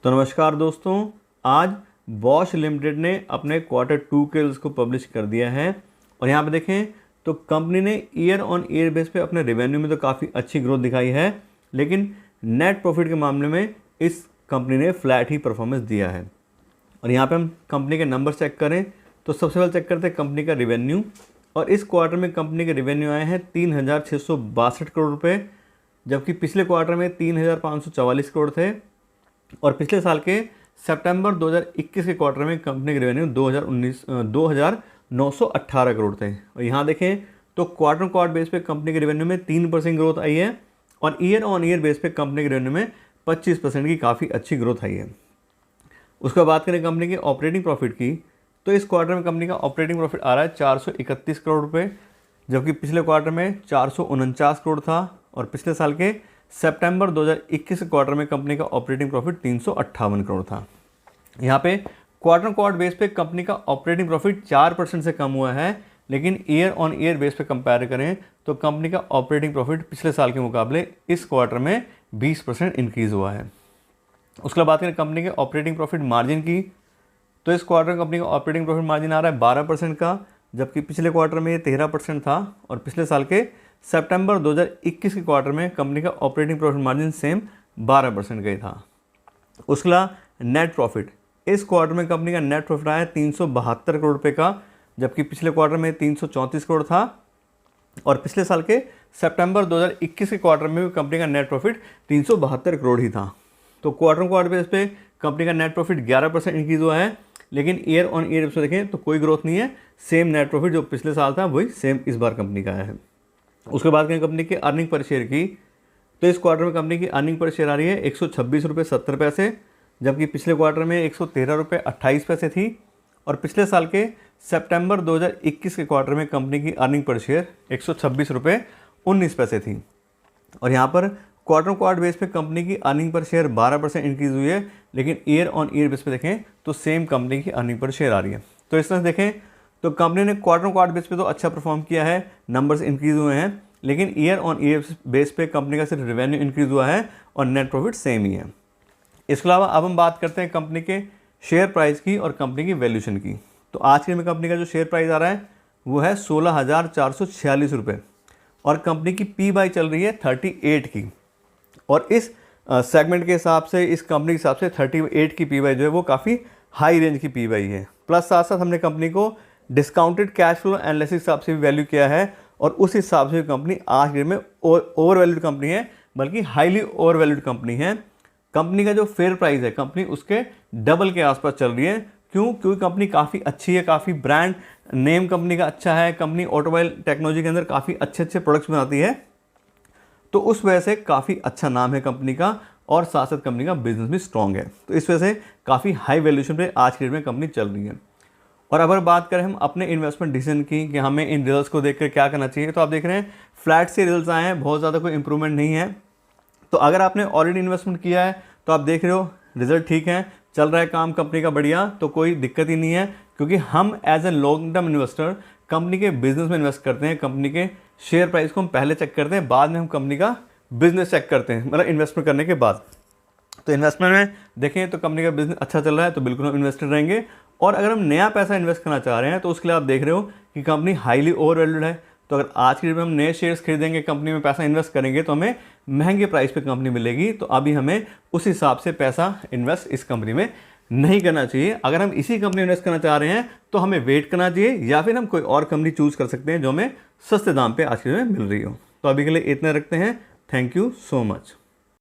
तो नमस्कार दोस्तों, आज बॉश लिमिटेड ने अपने Q2 के रिजल्ट्स को पब्लिश कर दिया है। और यहाँ पे देखें तो कंपनी ने ईयर ऑन ईयर बेस पे अपने रेवेन्यू में तो काफ़ी अच्छी ग्रोथ दिखाई है, लेकिन नेट प्रॉफिट के मामले में इस कंपनी ने फ्लैट ही परफॉर्मेंस दिया है। और यहाँ पे हम कंपनी के नंबर चेक करें तो सबसे पहले चेक करते हैं कंपनी का रेवेन्यू। और इस क्वार्टर में कंपनी के रेवेन्यू आए हैं 3,662 करोड़ रुपये, जबकि पिछले क्वार्टर में 3,544 करोड़ थे। और पिछले साल के सितंबर 2021 के क्वार्टर में कंपनी के रेवेन्यू 2,918 करोड़ थे। और यहाँ देखें तो क्वार्टर बेस पे कंपनी के रेवेन्यू में 3% ग्रोथ आई है और ईयर ऑन ईयर बेस पे कंपनी के रेवेन्यू में 25% की काफ़ी अच्छी ग्रोथ आई है। उसके बाद बात करें कंपनी के ऑपरेटिंग प्रॉफिट की, तो इस क्वार्टर में कंपनी का ऑपरेटिंग प्रॉफिट आ रहा है 431 करोड़ रुपये, जबकि पिछले क्वार्टर में 449 करोड़ था। और पिछले साल के सितंबर 2021 क्वार्टर में कंपनी का ऑपरेटिंग प्रॉफिट 358 करोड़ था। यहाँ पे क्वार्टर बेस पे कंपनी का ऑपरेटिंग प्रॉफिट 4% से कम हुआ है, लेकिन ईयर ऑन ईयर बेस पे कंपेयर करें तो कंपनी का ऑपरेटिंग प्रॉफिट पिछले साल के मुकाबले इस क्वार्टर में 20% इंक्रीज़ हुआ है। उसके बाद बात करें कंपनी के ऑपरेटिंग प्रॉफिट मार्जिन की, तो इस क्वार्टर में कंपनी का ऑपरेटिंग प्रॉफिट मार्जिन आ रहा है 12% का, जबकि पिछले क्वार्टर में ये 13% था। और पिछले साल के सितंबर 2021 के क्वार्टर में कंपनी का ऑपरेटिंग प्रॉफिट मार्जिन सेम 12% का ही था। उसके अलावा नेट प्रॉफिट, इस क्वार्टर में कंपनी का नेट प्रॉफिट आया 372 करोड़ रुपये का, जबकि पिछले क्वार्टर में 334 करोड़ था। और पिछले साल के सितंबर 2021 के क्वार्टर में भी कंपनी का नेट प्रॉफिट 372 करोड़ ही था। तो क्वार्टर बेस पे कंपनी का नेट प्रॉफिट 11% इंक्रीज़ हुआ है, लेकिन ईयर ऑन ईयर से देखें तो कोई ग्रोथ नहीं है। सेम नेट प्रॉफिट जो पिछले साल था वही सेम इस बार कंपनी का है। उसके बाद करें कंपनी की अर्निंग पर शेयर की, तो इस क्वार्टर में कंपनी की अर्निंग पर शेयर आ रही है 126 रुपये 70 पैसे, जबकि पिछले क्वार्टर में 113 रुपये 28 पैसे थी। और पिछले साल के सितंबर 2021 के क्वार्टर में कंपनी की अर्निंग पर शेयर 126 रुपये 19 पैसे थी। और यहाँ पर क्वार्टर बेस पे कंपनी की अर्निंग पर शेयर 12% इंक्रीज़ हुई है, लेकिन ईयर ऑन ईयर बेस पे देखें तो सेम कंपनी की अर्निंग पर शेयर आ रही है। तो इस तरह से देखें तो कंपनी ने क्वार्टर बेस पे तो अच्छा परफॉर्म किया है, नंबर्स इंक्रीज़ हुए हैं, लेकिन ईयर ऑन ईयर बेस पे कंपनी का सिर्फ रेवेन्यू इंक्रीज़ हुआ है और नेट प्रॉफिट सेम ही है। इसके अलावा अब हम बात करते हैं कंपनी के शेयर प्राइस की और कंपनी की वैल्यूशन की। तो आज के में कंपनी का जो शेयर प्राइस आ रहा है वो है 16,446 रुपये और कंपनी की पी बाई चल रही है 38 की। और इस सेगमेंट के हिसाब से, इस कंपनी के हिसाब से 38 की पी बाई जो है वो काफ़ी हाई रेंज की पी बाई है। प्लस साथ साथ हमने कंपनी को डिस्काउंटेड कैश फ्लो एनालिसिस हिसाब से भी वैल्यू किया है और उस हिसाब से कंपनी आज के में ओवर वैल्यूड कंपनी है, बल्कि हाईली ओवर वैल्यूड कंपनी है। कंपनी का जो फेयर प्राइस है कंपनी उसके डबल के आसपास चल रही है। क्योंकि कंपनी काफ़ी अच्छी है, काफ़ी ब्रांड नेम कंपनी का अच्छा है, कंपनी ऑटोमोबाइल टेक्नोलॉजी के अंदर काफ़ी अच्छे प्रोडक्ट्स बनाती है, तो उस वजह से काफ़ी अच्छा नाम है कंपनी का और साथ साथ कंपनी का बिजनेस भी स्ट्रॉन्ग है। तो इस वजह से काफ़ी हाई वैल्यूएशन पे आज के डेट में कंपनी चल रही है। और अगर बात करें हम अपने इन्वेस्टमेंट डिसीजन की कि हमें इन रिजल्ट्स को देखकर क्या करना चाहिए, तो आप देख रहे हैं फ्लैट से रिजल्ट्स आए हैं, बहुत ज़्यादा कोई इंप्रूवमेंट नहीं है। तो अगर आपने ऑलरेडी इन्वेस्टमेंट किया है तो आप देख रहे हो रिजल्ट ठीक है, चल रहा है काम कंपनी का बढ़िया, तो कोई दिक्कत ही नहीं है। क्योंकि हम as a long term investor company के बिजनेस में इन्वेस्ट करते हैं, कंपनी के शेयर प्राइस को हम पहले चेक करते हैं, बाद में हम कंपनी का बिजनेस चेक करते हैं, मतलब इन्वेस्टमेंट करने के बाद। तो इन्वेस्टमेंट में देखें तो कंपनी का बिजनेस अच्छा चल रहा है तो बिल्कुल हम इन्वेस्टेड रहेंगे। और अगर हम नया पैसा इन्वेस्ट करना चाह रहे हैं तो उसके लिए आप देख रहे हो कि कंपनी हाईली ओवर वैल्यूड है। तो अगर आज की डेट में हम नए शेयर्स खरीदेंगे, कंपनी में पैसा इन्वेस्ट करेंगे तो हमें महंगे प्राइस पे कंपनी मिलेगी। तो अभी हमें उस हिसाब से पैसा इन्वेस्ट इस कंपनी में नहीं करना चाहिए। अगर हम इसी कंपनी में इन्वेस्ट करना चाह रहे हैं तो हमें वेट करना चाहिए, या फिर हम कोई और कंपनी चूज़ कर सकते हैं जो हमें सस्ते दाम पर आज की डेट में मिल रही हो। तो अभी के लिए इतना रखते हैं। Thank you so much.